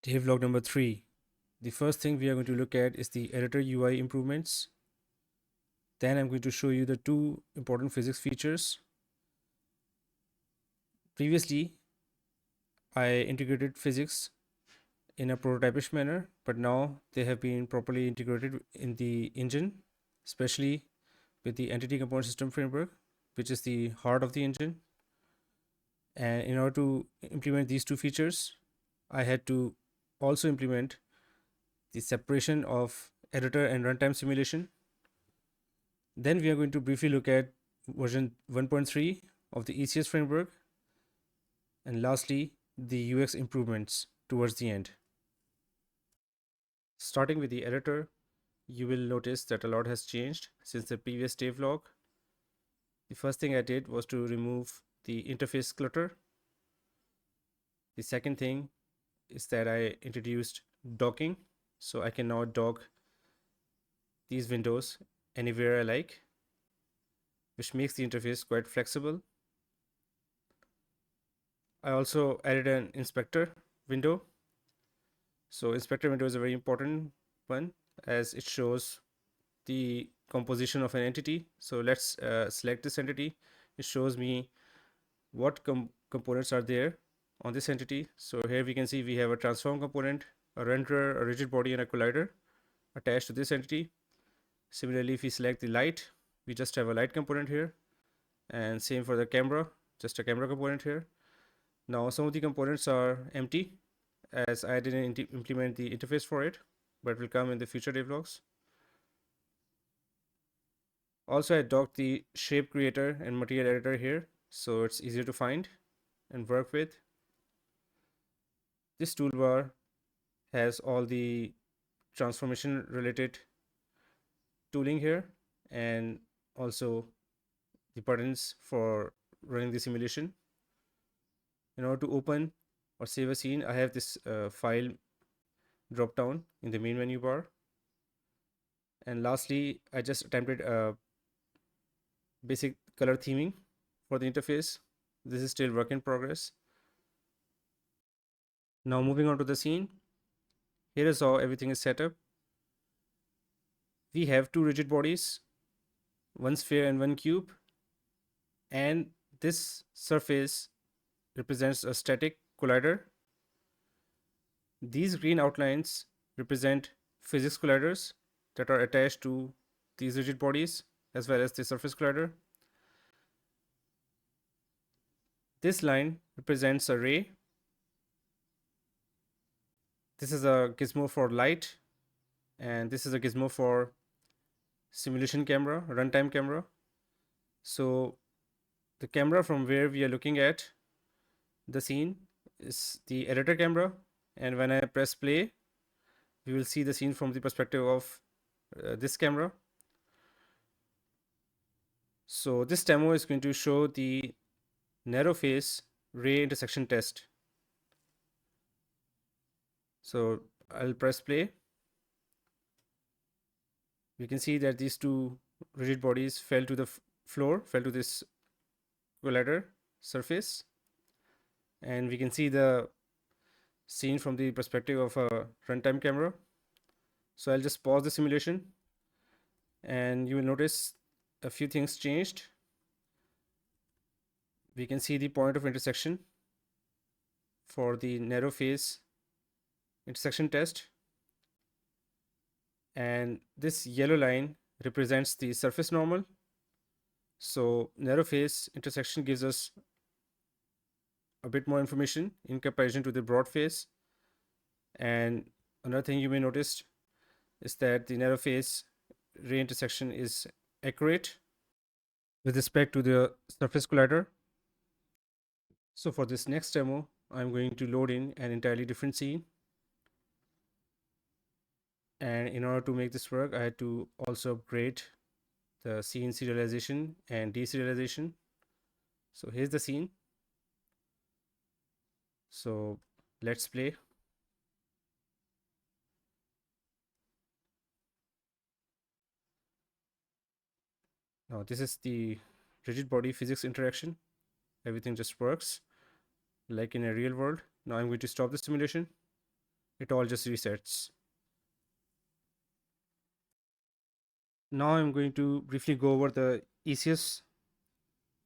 Devlog number 3. The first thing we are going to look at is the editor UI improvements. Then I'm going to show you the two important physics features. Previously, I integrated physics in a prototypish manner, but now they have been properly integrated in the engine, especially with the entity component system framework, which is the heart of the engine. And in order to implement these two features, I had to also implement the separation of editor and runtime simulation. Then we are going to briefly look at version 1.3 of the ECS framework, and lastly, the UX improvements towards the end. Starting with the editor, you will notice that a lot has changed since the previous devlog. The first thing I did was to remove the interface clutter. The second thing is that I introduced docking, so I can now dock these windows anywhere I like, which makes the interface quite flexible. I also added an inspector window. So inspector window is a very important one as it shows the composition of an entity. So let's select this entity. It shows me what components are there on this entity. So here we can see we have a transform component, a renderer, a rigid body, and a collider attached to this entity. Similarly, if we select the light, we just have a light component here, and same for the camera, just a camera component here. Now some of the components are empty as I didn't implement the interface for it, but will come in the future devlogs. Also, I docked the shape creator and material editor here, so it's easier to find and work with. This toolbar has all the transformation related tooling here, and also the buttons for running the simulation. In order to open or save a scene, I have this file drop down in the main menu bar. And lastly, I just attempted a basic color theming for the interface. This is still work in progress. Now moving on to the scene. Here is how everything is set up. We have two rigid bodies, one sphere and one cube, and this surface represents a static collider. These green outlines represent physics colliders that are attached to these rigid bodies as well as the surface collider. This line represents a ray. This is a gizmo for light, and this is a gizmo for simulation camera, runtime camera. So the camera from where we are looking at the scene is the editor camera, and when I press play, we will see the scene from the perspective of this camera. So this demo is going to show the narrow phase ray intersection test. So I'll press play. We can see that these two rigid bodies fell to the floor, fell to this collider surface, and we can see the scene from the perspective of a runtime camera. So I'll just pause the simulation, and you will notice a few things changed. We can see the point of intersection for the narrow phase intersection test, and this yellow line represents the surface normal. So narrow phase intersection gives us a bit more information in comparison to the broad phase. And another thing you may notice is that the narrow phase ray intersection is accurate with respect to the surface collider. So for this next demo, I'm going to load in an entirely different scene. And in order to make this work, I had to also upgrade the scene serialization and deserialization. So here's the scene. So let's play. Now this is the rigid body physics interaction. Everything just works like in a real world. Now I'm going to stop the simulation. it all just resets. Now I'm going to briefly go over the ECS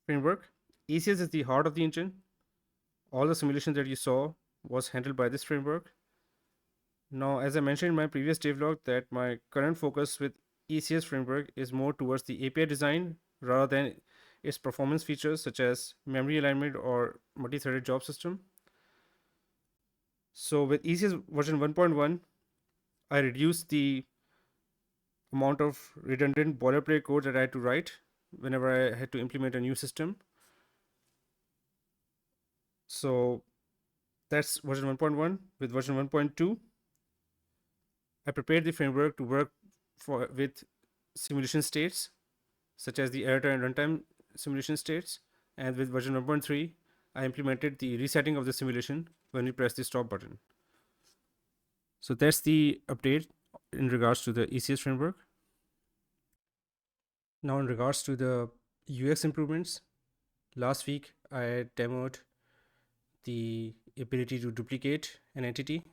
framework. ECS is the heart of the engine. All the simulation that you saw was handled by this framework. Now, as I mentioned in my previous devlog, that my current focus with ECS framework is more towards the API design rather than its performance features such as memory alignment or multi-threaded job system. So with ECS version 1.1, I reduced the amount of redundant boilerplate code that I had to write whenever I had to implement a new system. So that's version 1.1. With version 1.2, I prepared the framework to work with simulation states such as the error and runtime simulation states. And with version 1.3, I implemented the resetting of the simulation when you press the stop button. So that's the update in regards to the ECS framework. Now, in regards to the UX improvements, last week I demoed the ability to duplicate an entity.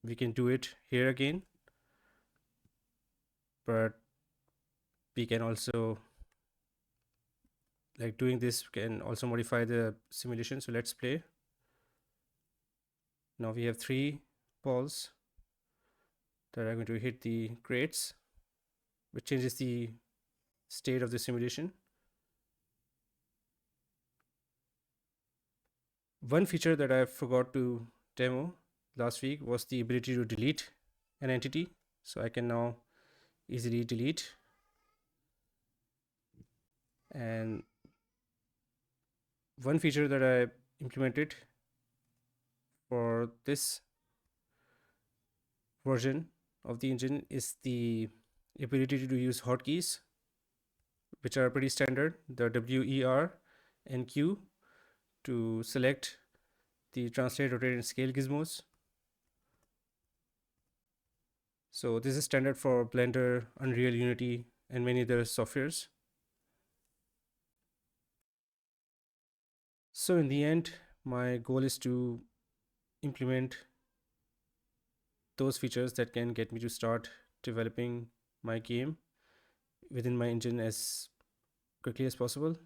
We can do it here again, but we can also, like doing this, can also modify the simulation. So let's play. Now we have 3 balls that are going to hit the crates, which changes the state of the simulation. One feature that I forgot to demo last week was the ability to delete an entity. So I can now easily delete. And one feature that I implemented for this version of the engine is the ability to use hotkeys, which are pretty standard, the W, E, R, and Q, to select the translate, rotate, and scale gizmos. So this is standard for Blender, Unreal, Unity, and many other softwares. So in the end, my goal is to implement those features that can get me to start developing my game within my engine as quickly as possible,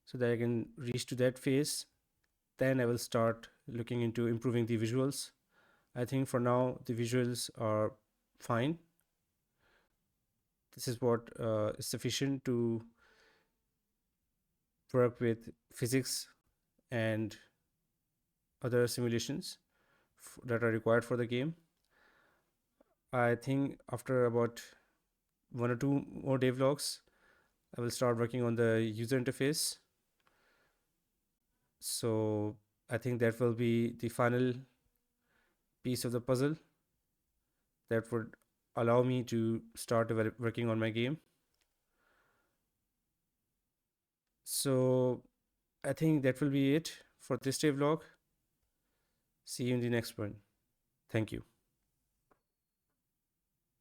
so that I can reach to that phase. Then I will start looking into improving the visuals. I think for now the visuals are fine. This is what is sufficient to work with physics and other simulations that are required for the game. I think after about 1 or 2 more devlogs, I will start working on the user interface. So I think that will be the final piece of the puzzle that would allow me to start working on my game. So I think that will be it for this devlog. See you in the next one. Thank you.